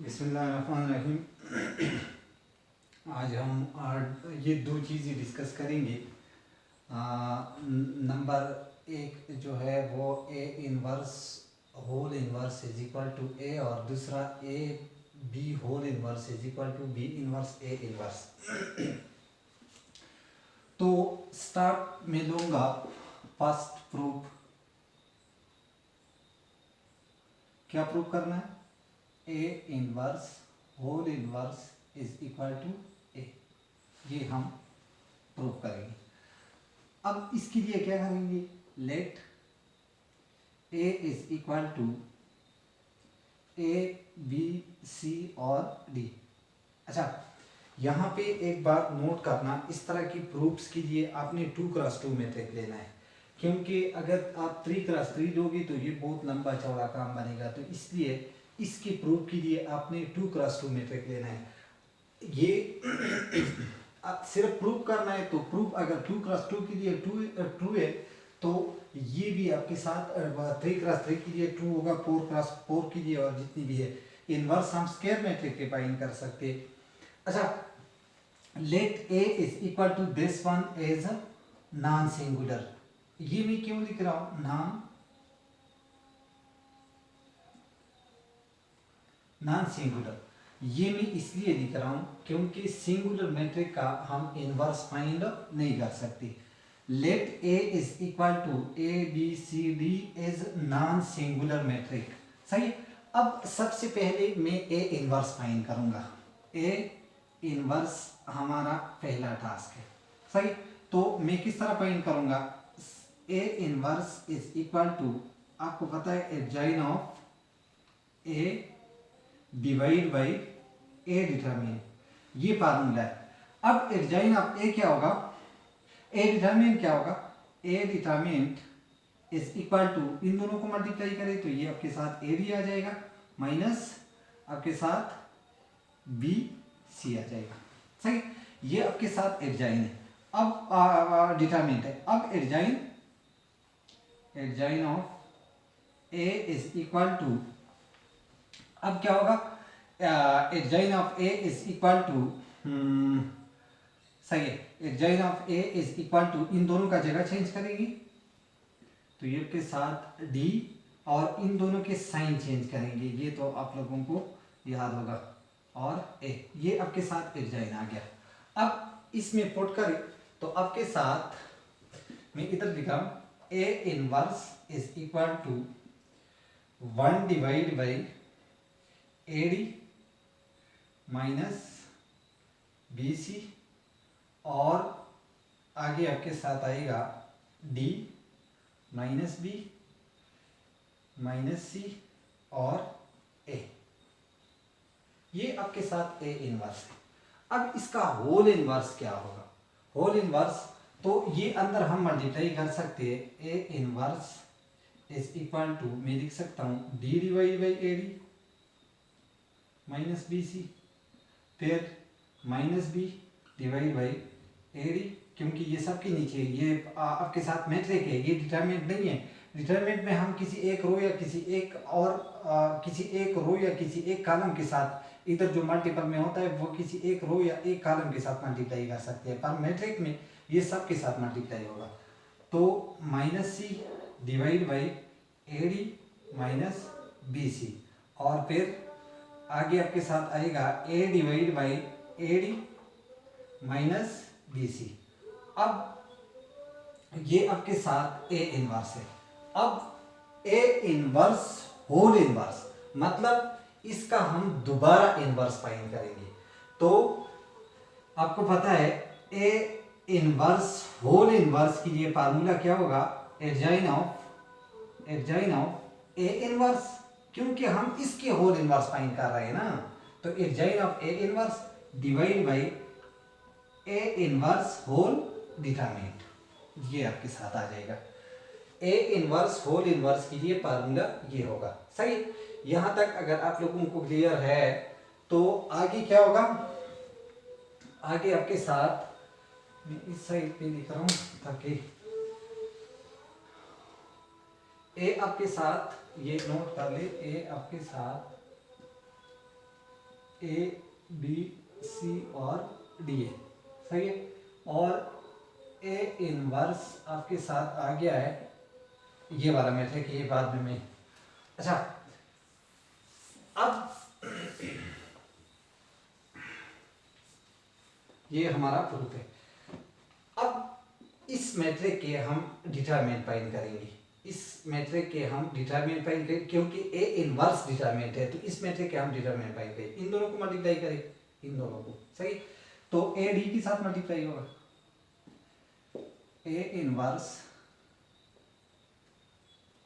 बिस्मिल्लाहिर्रहमानिर्रहीम। आज हम ये दो चीज़ें डिस्कस करेंगे। नंबर एक जो है वो A inverse whole inverse is equal to A, और दूसरा A B whole inverse is equal to B inverse A inverse. तो स्टार्ट में लूँगा फर्स्ट प्रूफ। क्या प्रूफ करना है? A inverse whole inverse is equal to A, ये हम प्रूफ करेंगे। अब इसके लिए क्या करेंगे? Let A is equal to A B C और डी। अच्छा, यहाँ पे एक बात नोट करना, इस तरह की प्रूफ्स के लिए आपने 2x2 मैट्रिक लेना है, क्योंकि अगर आप 3x3 लोगे तो ये बहुत लंबा चौड़ा काम बनेगा। तो इसलिए इसके प्रूफ के लिए आपने 2x2 मैट्रिक लेना है। ये सिर्फ प्रूफ करना है, तो प्रूफ अगर 2x2 के लिए ट्रू है तो ये भी आपके साथ 3x3 के लिए ट्रू होगा, 4x4 के लिए, और जितनी भी है। इनवर्स हम स्क्वायर मैट्रिक के फाइंड कर सकते हैं। अच्छा, let A is equal to this one as non singular. ये मैं क्यों लिख रहा हूं नॉन सिंगुलर? ये मैं इसलिए लिख रहा हूं क्योंकि सिंगुलर मैट्रिक का हम इनवर्स फाइंड नहीं कर सकते। Let A is equal to A B C D is non singular matrix. सही। अब सबसे पहले मैं ए इनवर्स फाइंड करूंगा। ए इनवर्स हमारा पहला टास्क है। सही। तो मैं किस तरह फाइंड करूंगा? A inverse is equal to, आपको पता है, adjoint of A divide by A determinant, ये फार्मूला है। अब एडजॉइन ऑफ ए क्या होगा? ए डिटरमिनेंट क्या होगा? ए डिटरमिनेंट इज इक्वल टू, इन दोनों को मल्टीप्लाई करें तो ये आपके साथ ए डी आ जाएगा, माइनस आपके साथ बी सी आ जाएगा। सही। ये आपके साथ एडजॉइन है। अब डिटरमिनेंट है। अब adjoint of A is equal to, अब क्या होगा? Adjoint of A is equal to, सही है, adjoint of A is equal to, इन दोनों का जगह चेंज करेंगे तो ये के साथ डी, और इन दोनों के साइन चेंज करेंगे, ये तो आप लोगों को याद होगा, और ए, ये आपके साथ एडजॉइन आ गया। अब इसमें पुट करें तो आपके साथ मैं इधर लिखा हूं, A inverse is equal to 1 divide by A D minus B C, और आगे आपके साथ आएगा D minus B minus C और ए। ये आपके साथ ए इनवर्स है। अब इसका होल इनवर्स क्या होगा? होल इनवर्स तो ये अंदर हम मल्टीप्लाई कर सकते हैं। A inverse is equal to, मैं लिख सकता हूं D divide by A D minus B C, फिर minus B divide by A D, क्योंकि ये सबके नीचे ये आपके साथ मैट्रिक है, ये डिटरमिनेंट नहीं है। डिटरमिनेंट में हम किसी एक रो या किसी एक कॉलम के साथ, इधर जो मल्टीपल में होता है वो किसी एक रो या एक कॉलम के साथ मल्टीप्लाई कर सकते हैं, पर मैट्रिक में ये सब के साथ मल्टीप्लाई होगा। तो minus C divide by A D minus B C, और फिर आगे आपके साथ आएगा A divide by A D minus B C. अब ये आपके साथ ए इनवर्स है। अब ए इनवर्स होल इनवर्स मतलब इसका हम दोबारा इनवर्स फाइंड करेंगे। तो आपको पता है ए इनवर्स होल इनवर्स के लिए फार्मूला क्या होगा? एडजॉइन ऑफ ए इनवर्स, क्योंकि हम इसके होल इनवर्स फाइंड कर रहे हैं ना। तो adjoint of A inverse divide by A inverse whole determinant, ये आपके साथ आ जाएगा। ए इनवर्स होल इनवर्स के लिए फार्मूला ये होगा। सही। यहां तक अगर आप लोगों को क्लियर है तो आगे क्या होगा? आगे आपके साथ, मैं इस साइड पे लिख रहा हूं ताकि ए आपके साथ, ये नोट कर ले, ए आपके साथ ए बी सी और डी है, सही है। और ए इनवर्स आपके साथ आ गया है ये वाला मैट्रिक, ये बाद में मैं, अच्छा अब ये हमारा प्रूफ है। अब इस मैट्रिक के हम डिटरमिनेंट फाइंड करेंगे, इस मैट्रिक के हम डिटरमिनेंट फाइंड करेंगे क्योंकि ए इनवर्स डिटरमिनेंट है, तो इस मैट्रिक के हम डिटरमिनेंट फाइंड करेंगे। इन दोनों को मल्टीप्लाई करें, इन दोनों को, सही। तो ए डी के साथ मल्टीप्लाई होगा, A inverse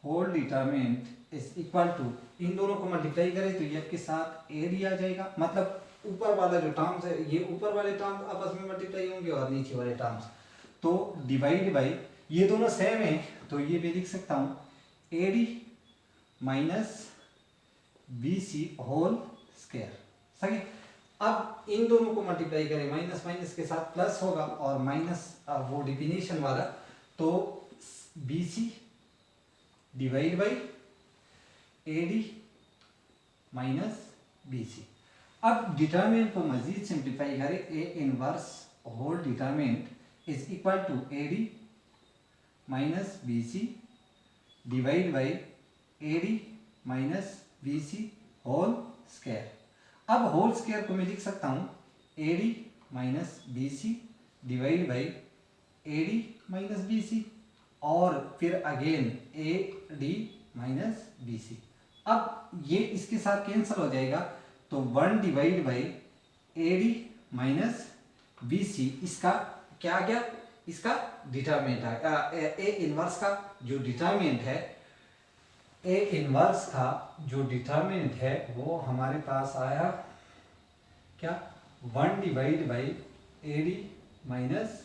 whole determinant is equal to, इन दोनों को मल्टीप्लाई करें तो ये आपके साथ ए डी आ जाएगा, मतलब ऊपर वाला जो टर्म्स है, ये ऊपर वाले टर्म्स आपस में मल्टीप्लाई होंगे और नीचे वाले टर्म्स, तो डिवाइड बाई, ये दोनों सेम है तो ये भी लिख सकता हूँ A D minus B C whole square, सही। अब इन दोनों को मल्टीप्लाई करें, माइनस माइनस के साथ प्लस होगा और माइनस वो डिफिनेशन वाला, तो B C divide by A D minus B C. अब डिटरमिनेंट को मजीद सिंप्लीफाई करें, A inverse whole determinant is equal to A D minus B C divide by A D minus B C whole square. अब whole square को मैं लिख सकता हूँ A D minus B C divide by A D minus B C और फिर again A D minus B C. अब ये इसके साथ कैंसिल हो जाएगा, तो 1 divide by A D minus B C, इसका क्या आ गया, इसका डिटरमिनेंट है। ए इनवर्स का जो डिटरमिनेंट है, ए इनवर्स का जो डिटरमिनेंट है वो हमारे पास आया क्या, 1 divide by A D minus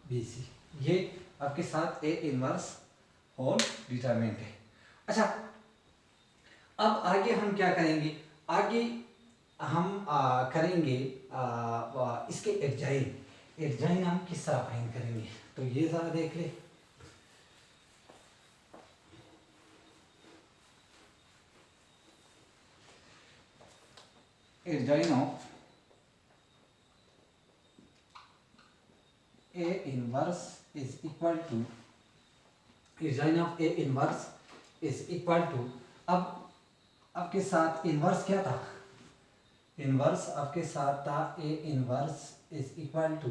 B C. ये आपके साथ ए इनवर्स होल डिटरमिनेंट है। अच्छा अब आगे हम क्या करेंगे, आगे हम करेंगे इसके एडजाइन हम किस तरह फाइंड करेंगे, तो ये ज़रा देख ले। Adjoint of A inverse is equal to, adjoint of A inverse is equal to, अब आपके साथ इनवर्स क्या था, इनवर्स आपके साथ था A inverse is equal to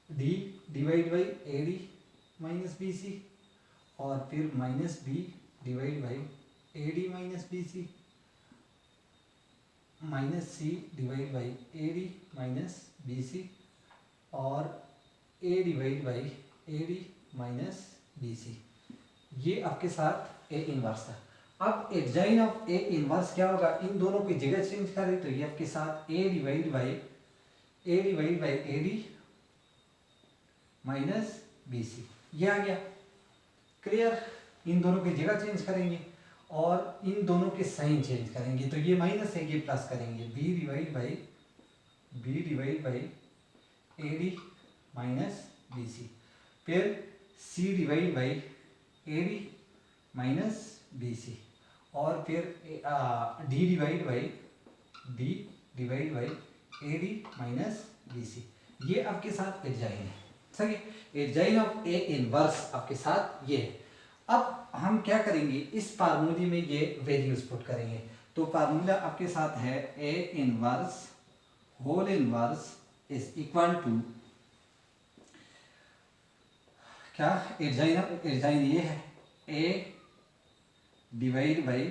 D divide by A D minus B C और फिर minus B divide by A D minus B C minus C divide by A D minus B C और A divide by A D minus B C. ये आपके साथ A inverse था। अब एडजाइन of A inverse क्या होगा, इन दोनों की जगह चेंज करें तो ये आपके साथ A divide by A D minus B C, ये आ गया क्लियर। इन दोनों की जगह चेंज करेंगे और इन दोनों के साइन चेंज करेंगे, तो ये माइनस है, ये प्लस करेंगे, B divide by A D minus B C, फिर C divide by A D minus B C और फिर D divide by A D minus B C. ये आपके साथ एडजाइन है, सही। एडजाइन ऑफ ए इनवर्स आपके साथ ये है। अब हम क्या करेंगे, इस फार्मूले में ये वैल्यूज पुट करेंगे, तो फार्मूला आपके साथ है A inverse whole inverse is equal to क्या, एडजाइन ये है A divide by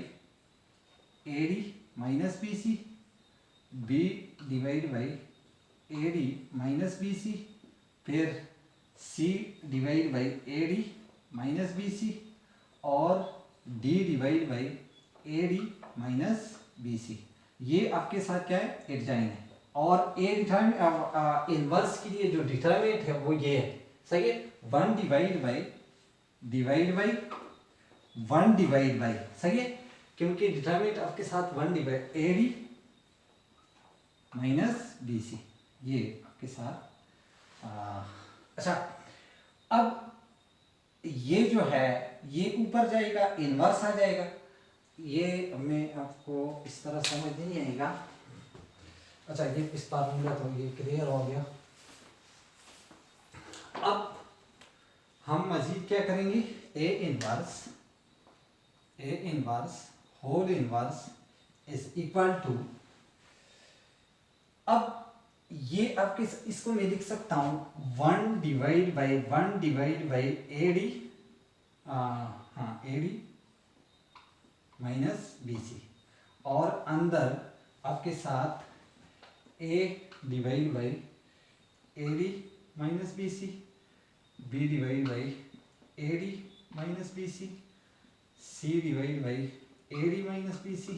A D minus B C, B divide by A D minus B C, फिर C divide by A D minus B C और D divide by A D minus B C. ये आपके साथ क्या है, एडजाइन है। और A inverse के लिए जो डिटरमिनेंट है वो ये है, सही है, 1 डिवाइड बाई 1 डिवाइड बाई, सही है, क्योंकि डिटरमिनेंट आपके साथ 1 divide A D minus B C, ये आपके साथ अच्छा अब ये जो है ये ऊपर जाएगा, इनवर्स आ जाएगा, ये मैं आपको इस तरह समझ नहीं आएगा। अच्छा, ये इस फार्मूला तो ये क्लियर हो गया। अब हम मजीद क्या करेंगे, A inverse whole inverse is equal to, अब ये आपके, इसको मैं लिख सकता हूँ 1 डिवाइड बाई ए डी, हाँ A D minus B C, और अंदर आपके साथ A divide by A D minus B C, B divide by A D minus B C, C divide by A D minus B C,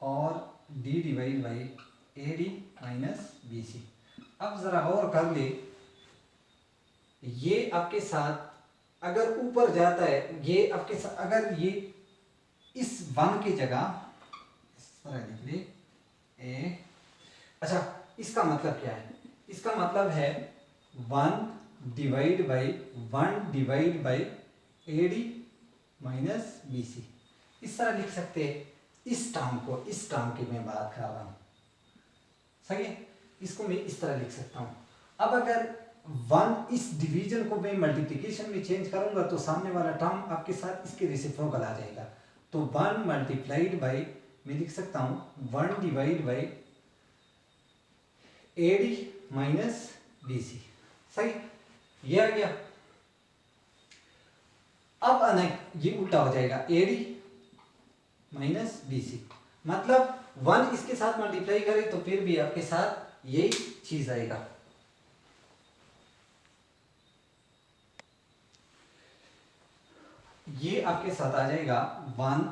और D divide by A D minus B C. अब ज़रा और कर ले, ये आपके साथ अगर ऊपर जाता है, ये आपके साथ अगर ये इस 1 की जगह इस तरह लिख ले ए, अच्छा इसका मतलब क्या है, इसका मतलब है 1 divide by A D minus B C, इस तरह लिख सकते हैं। इस टर्म को, इस टर्म की मैं बात कर रहा हूँ, सही है, इसको मैं इस तरह लिख सकता हूँ। अब अगर 1 इस डिवीजन को मैं मल्टीप्लिकेशन में चेंज करूंगा तो सामने वाला टर्म आपके साथ इसके रेसिप्रोकल आ जाएगा, तो 1 मल्टीप्लाइड बाई, मैं लिख सकता हूँ 1 divide by A D minus B C, सही, ये आ गया। अब अनेक ये उल्टा हो जाएगा, A D minus B C, मतलब 1 इसके साथ मल्टीप्लाई करें तो फिर भी आपके साथ यही चीज आएगा। ये आपके साथ आ जाएगा 1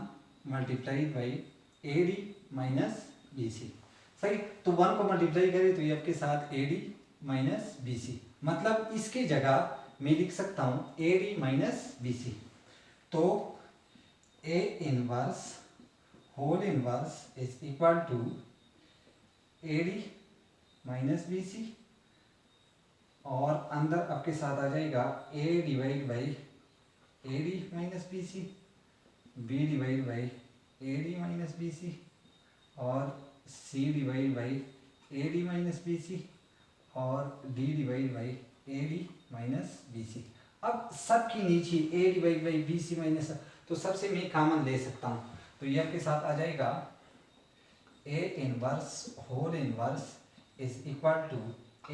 multiplied by A D minus B C, सही, तो 1 को मल्टीप्लाई करें तो ये आपके साथ A D minus B C, मतलब इसके जगह मैं लिख सकता हूँ A D minus B C, तो A inverse whole inverse is equal to A D minus B C, और अंदर आपके साथ आ जाएगा A divide by A D minus B C, B divide by A D minus B C, और C divide by A D minus B C, और D divide by A D minus B C. अब सबकी नीचे A divide by B C minus, तो सबसे मैं common ले सकता हूँ, तो ये आपके साथ आ जाएगा A inverse whole inverse is equal to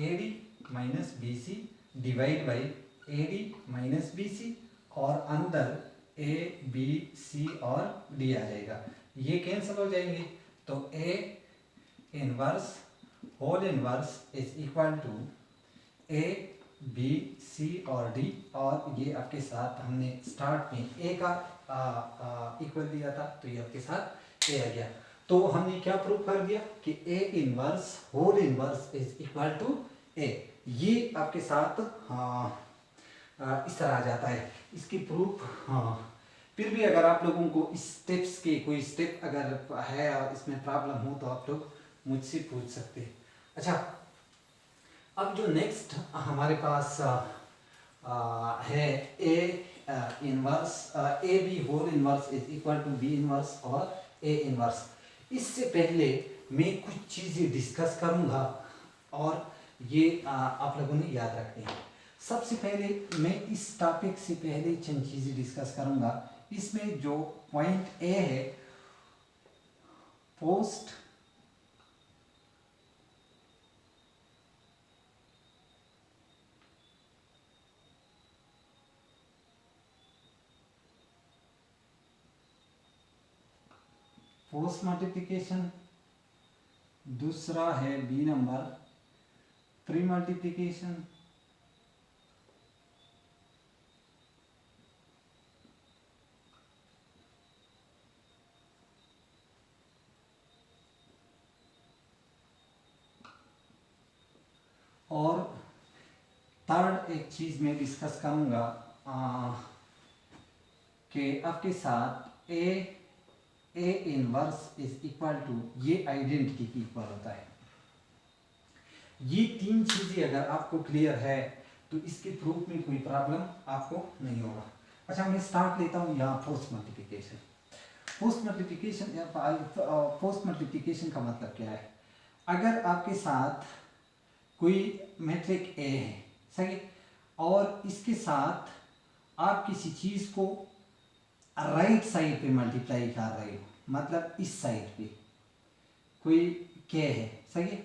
A D minus B C divide by A D minus B C, और अंदर ए बी सी और डी आ जाएगा, ये कैंसिल हो जाएंगे, तो A inverse whole inverse is equal to A B C और D, और ये आपके साथ हमने स्टार्ट में ए का इक्वल दिया था, तो ये आपके साथ ए आ गया। तो हमने क्या प्रूव कर दिया कि A inverse whole inverse is equal to A, ये आपके साथ इस तरह आ जाता है इसकी प्रूफ। फिर भी अगर आप लोगों को इस स्टेप्स के कोई स्टेप अगर है और इसमें प्रॉब्लम हो तो आप लोग मुझसे पूछ सकते हैं। अच्छा, अब जो नेक्स्ट हमारे पास है A inverse A B whole inverse is equal to B inverse और ए इनवर्स। इससे पहले मैं कुछ चीज़ें डिस्कस करूंगा और ये आप लोगों ने याद रखनी है। सबसे पहले मैं इस टॉपिक से पहले चंद चीज़ें डिस्कस करूंगा। इसमें जो पॉइंट ए है, पोस्ट मल्टीप्लिकेशन, दूसरा है बी नंबर प्री मल्टीप्लिकेशन, और थर्ड एक चीज़ मैं डिस्कस करूंगा कि आपके साथ A inverse is equal to, ये आइडेंटिटी की इक्वल होता है। ये तीन चीज़ें अगर आपको क्लियर है तो इसके प्रूफ में कोई प्रॉब्लम आपको नहीं होगा। अच्छा, मैं स्टार्ट लेता हूँ यहाँ पोस्ट मल्टीप्लिकेशन। पोस्ट मल्टीप्लिकेशन का मतलब क्या है? अगर आपके साथ कोई मैट्रिक ए है, सही, और इसके साथ आप किसी चीज को राइट साइड पे मल्टीप्लाई कर रहे हो, मतलब इस साइड पे कोई के है, सही है,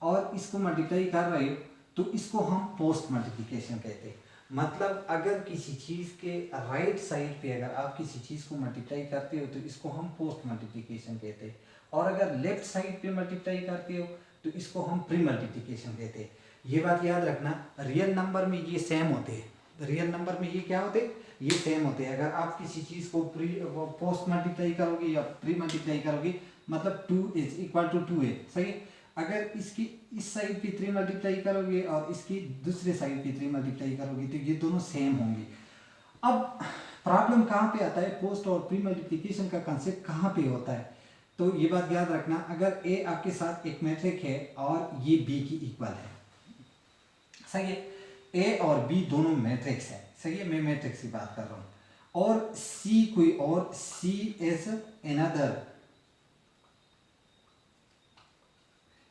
और इसको मल्टीप्लाई कर रहे हो, तो इसको हम पोस्ट मल्टीप्लिकेशन कहते हैं। मतलब अगर किसी चीज़ के राइट साइड पे अगर आप किसी चीज़ को मल्टीप्लाई करते हो तो इसको हम पोस्ट मल्टीप्लिकेशन कहते हैं, और अगर लेफ्ट साइड पे मल्टीप्लाई करते हो तो इसको हम प्री मल्टीप्लिकेशन कहते हैं। ये बात याद रखना, रियल नंबर में ये सेम होते हैं, रियल नंबर में ये क्या होते हैं, ये सेम होते हैं। अगर आप किसी चीज़ को पोस्ट मल्टीप्लाई करोगे या प्री मल्टीप्लाई करोगे, मतलब 2 इज इक्वल टू 2 है, सही। अगर इसकी इस साइड पे 3 मल्टीप्लाई करोगे और इसकी दूसरे साइड पे 3 मल्टीप्लाई करोगे तो ये दोनों सेम होंगे। अब प्रॉब्लम कहाँ पे आता है, पोस्ट और प्री मल्टीप्लिकेशन का कंसेप्ट कहाँ पे होता है, तो ये बात याद रखना। अगर ए आपके साथ एक मैट्रिक है और ये बी की इक्वल है, सही है, ए और बी दोनों मैट्रिक्स है, सही है, मैं मैट्रिक्स की बात कर रहा हूँ, और सी कोई और, सी इज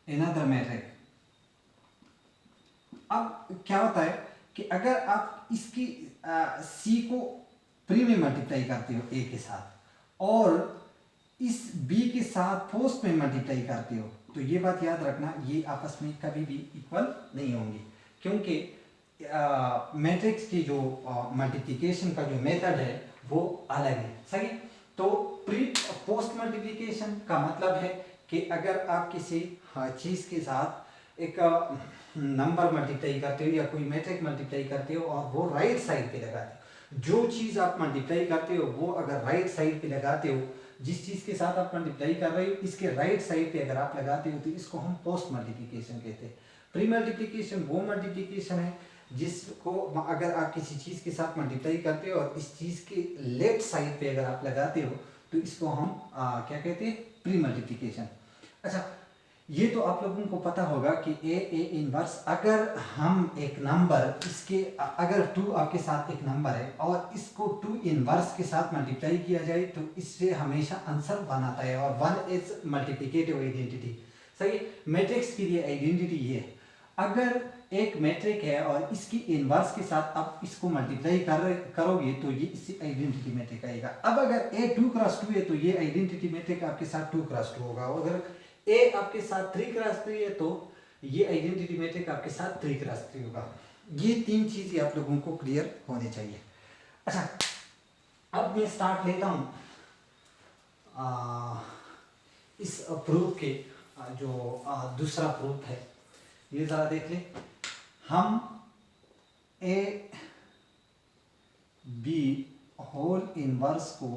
another मैट्रिक। अब क्या होता है कि अगर आप इसकी सी को प्री में मल्टीप्लाई करते हो ए के साथ और इस बी के साथ पोस्ट में मल्टीप्लाई करते हो, तो ये बात याद रखना, ये आपस में कभी भी इक्वल नहीं होंगे, क्योंकि मैट्रिक्स की जो मल्टीप्लिकेशन का जो मेथड है वो अलग है, सही। तो प्री पोस्ट मल्टीप्लिकेशन का मतलब है कि अगर आप किसी चीज़ के साथ एक नंबर मल्टीप्लाई करते हो या कोई मैट्रिक मल्टीप्लाई करते हो और वो राइट साइड पे लगाते हो, जो चीज़ आप मल्टीप्लाई करते हो वो अगर राइट साइड पे लगाते हो, जिस चीज़ के साथ आप मल्टीप्लाई कर रहे हो इसके राइट साइड पे अगर आप लगाते हो तो इसको हम पोस्ट मल्टीप्लिकेशन कहते हैं। प्री मल्टीप्लिकेशन वो मल्टीप्लिकेशन है जिसको अगर आप किसी चीज़ के साथ मल्टीप्लाई करते हो और इस चीज़ के लेफ्ट साइड पे अगर आप लगाते हो तो इसको हम क्या कहते हैं, प्री मल्टीप्लिकेशन। अच्छा, ये तो आप लोगों को पता होगा कि ए इनवर्स, अगर हम एक नंबर इसके अगर 2 आपके साथ एक नंबर है और इसको 2 इनवर्स के साथ मल्टीप्लाई किया जाए तो इससे हमेशा आंसर 1 आता है, और 1 इज मल्टीप्लिकेटिव आइडेंटिटी, सही। मैट्रिक्स के लिए आइडेंटिटी ये है, अगर एक मैट्रिक है और इसकी इनवर्स के साथ आप इसको मल्टीप्लाई करोगे तो ये इससे आइडेंटिटी मैट्रिक आएगा। अब अगर ए 2x2 है तो ये आइडेंटिटी मैट्रिक आपके साथ 2x2 होगा, अगर ए आपके साथ 3x3 है तो ये आइडेंटिटी मैट्रिक आपके साथ 3x3 होगा। ये 3 चीजें आप लोगों को क्लियर होने चाहिए। अच्छा, अब मैं स्टार्ट लेता हूँ इस प्रूफ के जो दूसरा प्रूफ है, ये जरा देख लें। हम ए बी होल इनवर्स को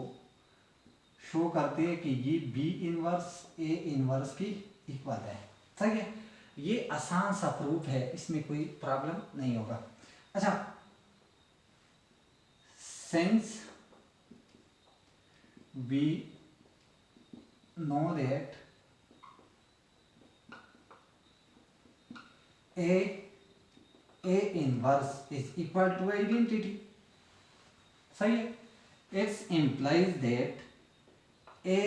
शो करते हैं कि ये बी इनवर्स ए इनवर्स की इक्वल है, ठीक है। ये आसान सा प्रूफ है, इसमें कोई प्रॉब्लम नहीं होगा। अच्छा, since we know that A inverse is equal to identity, सही है। It implies that A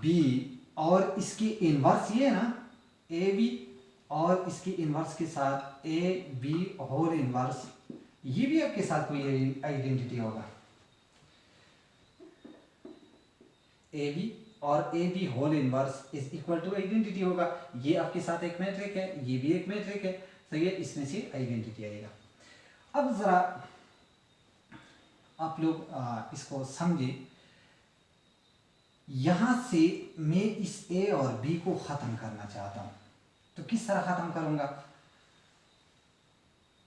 B और इसकी इनवर्स ये है ना, A B और इसकी इनवर्स के साथ A B होल इनवर्स, ये भी आपके साथ कोई आइडेंटिटी होगा। A B और A B whole inverse is equal to identity होगा। ये आपके साथ एक मैट्रिक है, ये भी एक मैट्रिक है, सही है, इसमें से आइडेंटिटी आएगा। अब जरा आप लोग इसको समझे, यहां से मैं इस ए और बी को खत्म करना चाहता हूं, तो किस तरह खत्म करूंगा?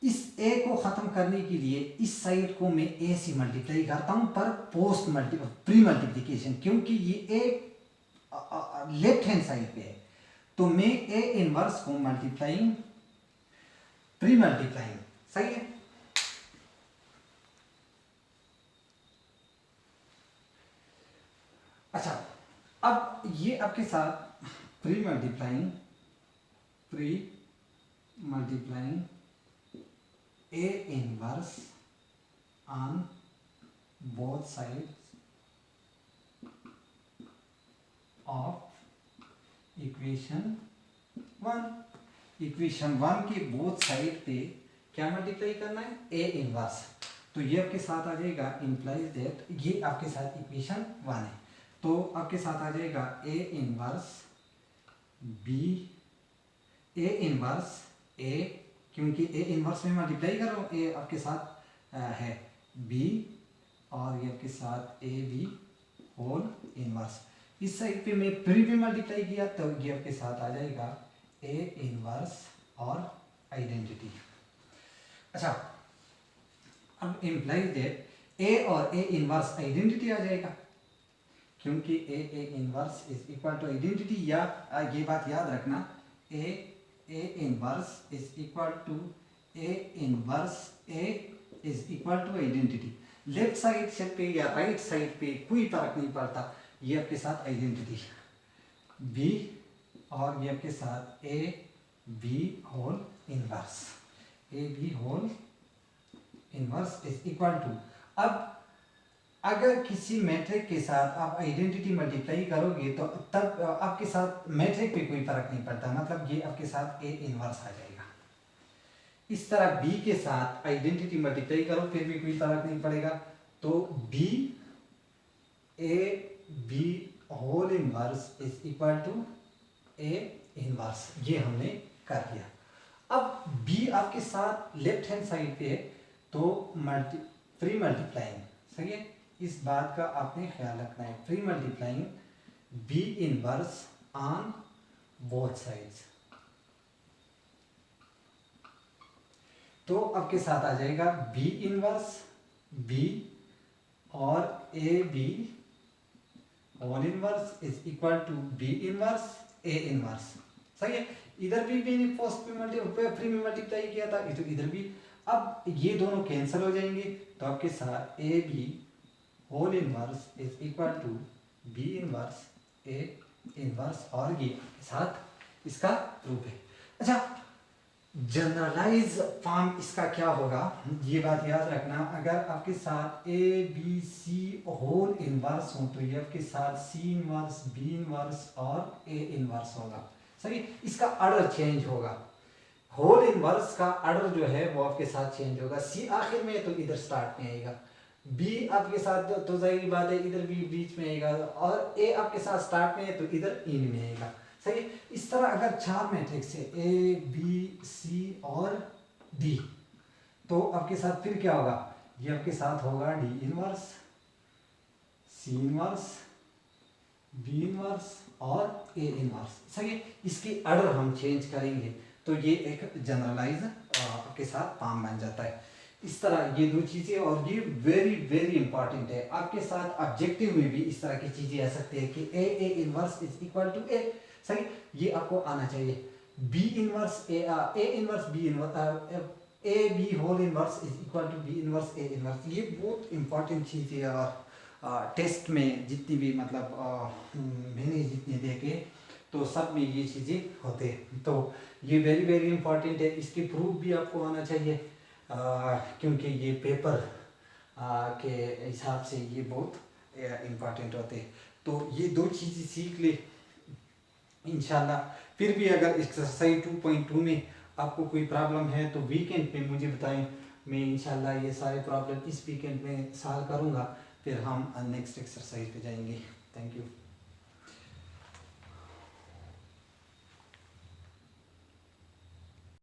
इस ए को खत्म करने के लिए इस साइड को मैं ए से मल्टीप्लाई करता हूं पर प्री मल्टीप्लिकेशन, क्योंकि ये ए लेफ्ट हैंड साइड पे है, तो मैं ए इनवर्स को मल्टीप्लाइंग प्री मल्टीप्लाइंग, सही है। अच्छा, अब ये आपके साथ pre multiplying A inverse on both sides of equation 1। Equation 1 के बोथ साइड पे क्या मल्टीप्लाई करना है, ए इनवर्स। तो ये आपके साथ आ जाएगा इम्प्लाइज दैट, ये आपके साथ इक्वेशन 1 है, तो आपके साथ आ जाएगा A inverse B, A inverse A, क्योंकि ए इनवर्स में मल्टीप्लाई कर रहा हूँ, ए आपके साथ है बी, और ये आपके साथ ए बी होल इनवर्स। इस साइड पे मैं प्री भी मल्टीप्लाई किया तो ये आपके साथ आ जाएगा ए इनवर्स और आइडेंटिटी। अच्छा, अब इम्प्लाइज दैट ए और ए इनवर्स आइडेंटिटी आ जाएगा, क्योंकि A inverse is equal to identity, या ये बात याद रखना, A inverse is equal to A inverse A is equal to identity. Left side से पे या राइट साइड पे कोई फर्क नहीं पड़ता, ये आपके साथ आइडेंटिटी बी, और ये आपके साथ A B whole inverse, A B whole inverse is equal to. अब अगर किसी मैट्रिक के साथ आप आइडेंटिटी मल्टीप्लाई करोगे तो तब आपके साथ मैट्रिक पे कोई फर्क नहीं पड़ता, मतलब ये आपके साथ ए इनवर्स आ जाएगा। इस तरह बी के साथ आइडेंटिटी मल्टीप्लाई करो फिर भी कोई फर्क नहीं पड़ेगा, तो B A B whole inverse is equal to A inverse, ये हमने कर दिया। अब बी आपके साथ लेफ्ट हैंड साइड पे है, तो फ्री मल्टीप्लाइंग, सही है, इस बात का आपने ख्याल रखना है, free multiplying B inverse on both sides, तो आपके साथ आ जाएगा बी इनवर्स बी और A B whole inverse is equal to B inverse A inverse, सही है। इधर भी मैंने पोस्ट पे फ्री में मल्टीप्लाई किया था, तो इधर भी। अब ये दोनों कैंसिल हो जाएंगे, तो आपके साथ A B whole inverse is equal to B inverse A inverse, और ये साथ इसका प्रूफ है। अच्छा, जनरलाइज फॉर्म इसका क्या होगा, ये बात याद रखना, अगर आपके साथ A B C whole inverse हो तो ये आपके साथ सी इनवर्स बी इनवर्स और ए इनवर्स होगा, सही। इसका ऑर्डर चेंज होगा, होल इनवर्स का ऑर्डर जो है वो आपके साथ चेंज होगा, सी आखिर में तो इधर स्टार्ट में आएगा, बी आपके साथ तो जाहिर बात है इधर भी बीच में आएगा, और ए आपके साथ स्टार्ट में है तो इधर एंड में आएगा, सही। इस तरह अगर चार मैट्रिक्स है ए बी सी और डी, तो आपके साथ फिर क्या होगा, ये आपके साथ होगा D inverse C inverse B inverse और ए इनवर्स, सही। इसकी ऑर्डर हम चेंज करेंगे तो ये एक जनरलाइज आपके साथ फॉर्म बन जाता है। इस तरह ये दो चीज़ें, और ये वेरी वेरी इंपॉर्टेंट है, आपके साथ ऑब्जेक्टिव में भी इस तरह की चीज़ें आ सकती है कि A inverse is equal to A, सही, ये आपको आना चाहिए। B inverse A inverse B inverse A B whole inverse is equal to B inverse A inverse, ये बहुत इंपॉर्टेंट चीज़ है, और टेस्ट में जितनी भी मतलब मैंने जितने देखे तो सब में ये चीज़ें होते हैं, तो ये वेरी वेरी इंपॉर्टेंट है। इसकी प्रूफ भी आपको आना चाहिए, क्योंकि ये पेपर के हिसाब से ये बहुत इम्पॉर्टेंट होते हैं, तो ये दो चीज़ें सीख ले इंशाल्लाह। फिर भी अगर एक्सरसाइज 2.2 में आपको कोई प्रॉब्लम है तो वीकेंड में मुझे बताएं, मैं इंशाल्लाह ये सारे प्रॉब्लम इस वीकेंड में सॉल्व करूँगा, फिर हम नेक्स्ट एक्सरसाइज पे जाएंगे। Thank you.